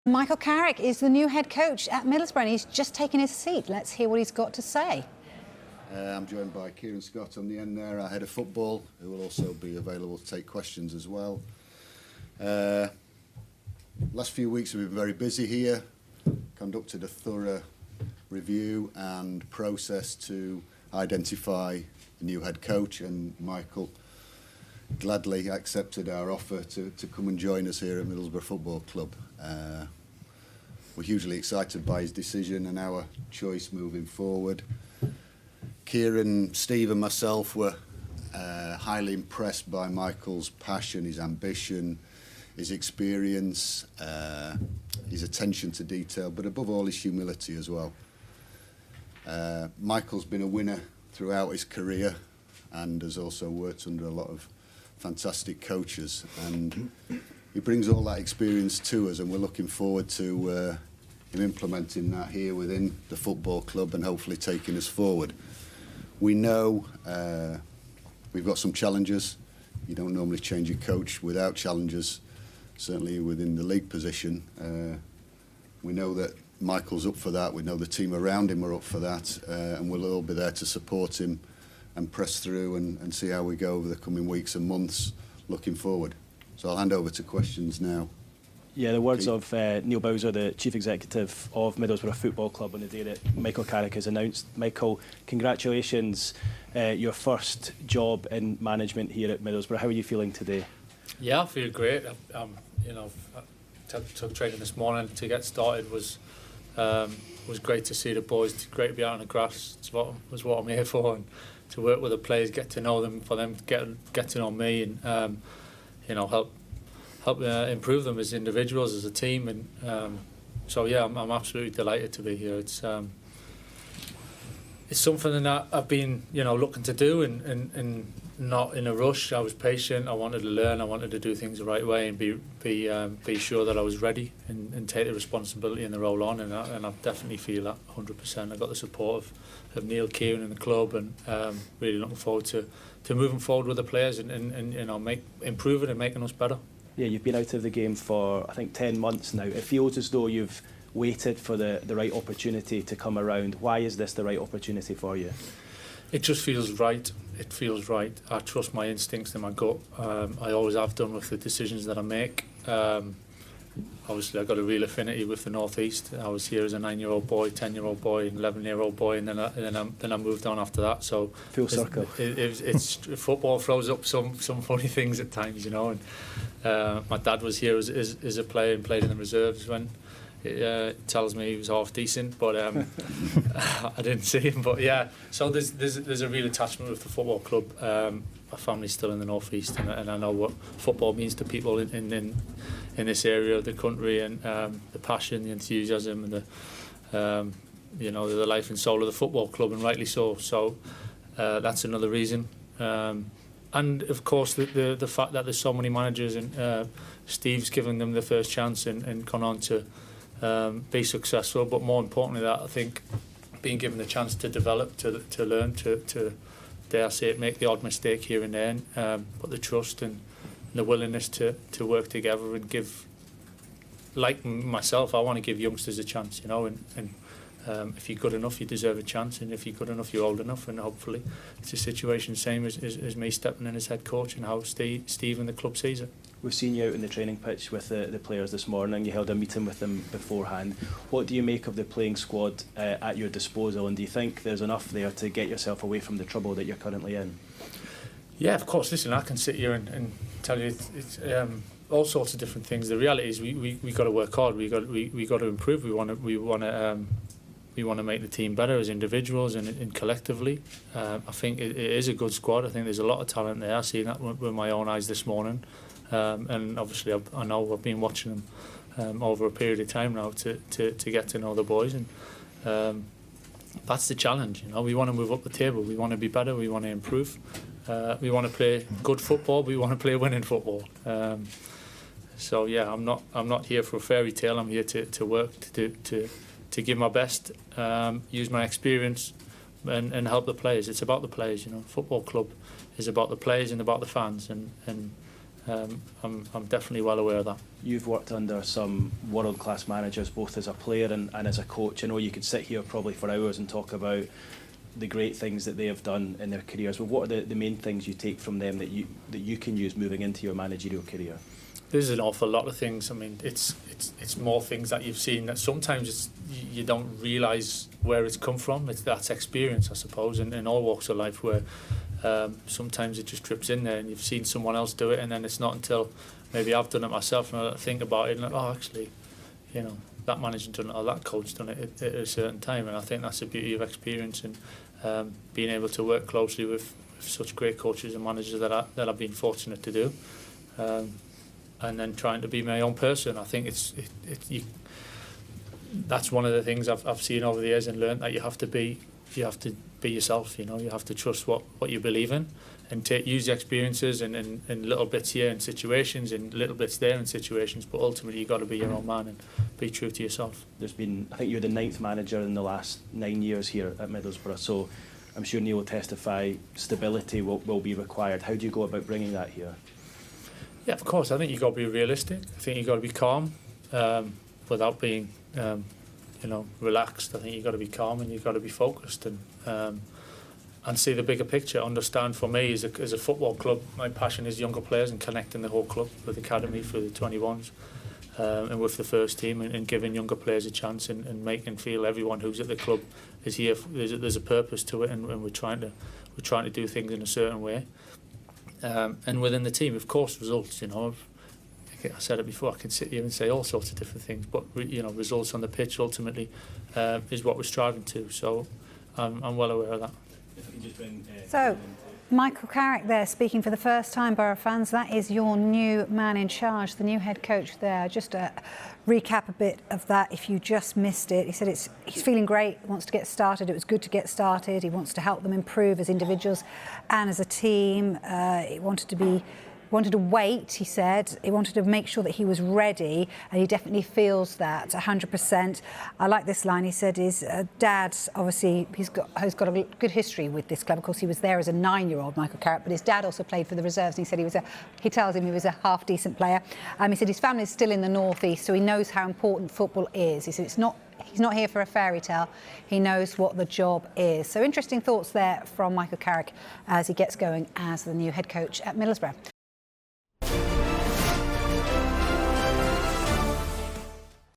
Michael Carrick is the new head coach at Middlesbrough and he's just taken his seat. Let's hear what he's got to say. I'm joined by Kieran Scott on the end there, our head of football, who will also be available to take questions as well. Last few weeks we've been very busy here, conducted a thorough review and process to identify a new head coach, and Michael gladly accepted our offer to come and join us here at Middlesbrough Football Club. We're hugely excited by his decision and our choice moving forward. Kieran, Steve and myself were highly impressed by Michael's passion, his ambition, his experience, his attention to detail, but above all his humility as well. Michael's been a winner throughout his career and has also worked under a lot of fantastic coaches, and he brings all that experience to us, and we're looking forward to him implementing that here within the football club and hopefully taking us forward. We know we've got some challenges. You don't normally change your coach without challenges, certainly within the league position. We know that Michael's up for that. We know the team around him are up for that, and we'll all be there to support him and press through and see how we go over the coming weeks and months looking forward. So I'll hand over to questions now. Yeah, the words of Neil Bowser, the Chief Executive of Middlesbrough Football Club, on the day that Michael Carrick is announced. Michael, congratulations, your first job in management here at Middlesbrough. How are you feeling today? Yeah, I feel great. Took training this morning to get started. Was great to see the boys. It's great to be out on the grass. It's what I'm here for, and to work with the players, get to know them, for them to get to know me, and help improve them as individuals, as a team, and so yeah, I'm absolutely delighted to be here. It's something that I've been looking to do, and not in a rush. I was patient. I wanted to learn. I wanted to do things the right way and be sure that I was ready and take the responsibility and the role on, and I definitely feel that 100%. I got the support of Neil, Kieran and the club, and really looking forward to moving forward with the players and improving and making us better. Yeah, you've been out of the game for, I think, 10 months now. It feels as though you've waited for the right opportunity to come around. Why is this the right opportunity for you? It just feels right. It feels right. I trust my instincts and my gut. I always have done with the decisions that I make. Obviously, I've got a real affinity with the North East. I was here as a 9-year-old boy, 10-year-old boy, and 11-year-old boy, and then I moved on after that. So full circle. It's football throws up some funny things at times, And my dad was here as a player and played in the reserves when. It tells me he was half decent, but I didn't see him. But yeah, so there's a real attachment with the football club. My family's still in the North East, and I know what football means to people in this area of the country, and the passion, the enthusiasm, and the life and soul of the football club, and rightly so. So that's another reason. And of course the fact that there's so many managers, and Steve's given them the first chance and gone on to be successful, but more importantly that I think being given the chance to develop, to learn, to dare I say it, make the odd mistake here and there, but the trust and the willingness to work together and give, like myself, I want to give youngsters a chance, and if you're good enough you deserve a chance, and if you're good enough you're old enough, and hopefully it's a situation same as me stepping in as head coach and how Steve and the club sees it. We've seen you out in the training pitch with the players this morning. You held a meeting with them beforehand. What do you make of the playing squad at your disposal, and do you think there's enough there to get yourself away from the trouble that you're currently in? Yeah, of course. Listen, I can sit here and tell you it's all sorts of different things. The reality is we got to work hard. We got to improve. We want to make the team better as individuals and collectively. I think it is a good squad. I think there's a lot of talent there. I've seen that with my own eyes this morning. And obviously I know I've been watching them over a period of time now to get to know the boys, and that's the challenge. We want to move up the table, we want to be better, we want to improve, we want to play good football, we want to play winning football. So yeah, I'm not here for a fairy tale. I'm here to work, to give my best, use my experience and help the players. It's about the players, Football club is about the players and about the fans, and I'm definitely well aware of that. You've worked under some world-class managers, both as a player and as a coach. I know you could sit here probably for hours and talk about the great things that they have done in their careers. But what are the main things you take from them that you can use moving into your managerial career? There's an awful lot of things. I mean, it's more things that you've seen that sometimes you don't realise where it's come from. That's experience, I suppose, in all walks of life, where sometimes it just trips in there and you've seen someone else do it, and then it's not until maybe I've done it myself and I think about it and like, oh, actually, you know, that manager done it or that coach done it at a certain time. And I think that's the beauty of experience and being able to work closely with such great coaches and managers that I've been fortunate to do. And then trying to be my own person. I think that's one of the things I've seen over the years and learned, that you have to be yourself. You know, you have to trust what you believe in, and use the experiences and little bits here in situations and little bits there in situations. But ultimately, you've got to be your own man and be true to yourself. I think you're the 9th manager in the last 9 years here at Middlesbrough. So I'm sure Neil will testify stability will be required. How do you go about bringing that here? Yeah, of course. I think you've got to be realistic. I think you've got to be calm without being, relaxed. I think you've got to be calm and you've got to be focused and see the bigger picture. Understand, for me, as a football club, my passion is younger players and connecting the whole club with the academy, for the 21s, and with the first team, and giving younger players a chance and making feel everyone who's at the club is here. There's a purpose to it, and we're trying to do things in a certain way. And within the team, of course, results. You know, I said it before. I can sit here and say all sorts of different things, but results on the pitch ultimately is what we're striving to. So I'm well aware of that. So, Michael Carrick there speaking for the first time, Borough fans. That is your new man in charge, the new head coach there. Just to recap a bit of that, if you just missed it. He said he's feeling great, wants to get started. It was good to get started. He wants to help them improve as individuals and as a team. He wanted to wait, he said. He wanted to make sure that he was ready, and he definitely feels that 100%. I like this line. He said his dad, obviously, has got a good history with this club. Of course, he was there as a 9-year-old, Michael Carrick, but his dad also played for the reserves, and he said he tells him he was a half-decent player. He said his family is still in the northeast, so he knows how important football is. He said he's not here for a fairy tale. He knows what the job is. So interesting thoughts there from Michael Carrick as he gets going as the new head coach at Middlesbrough.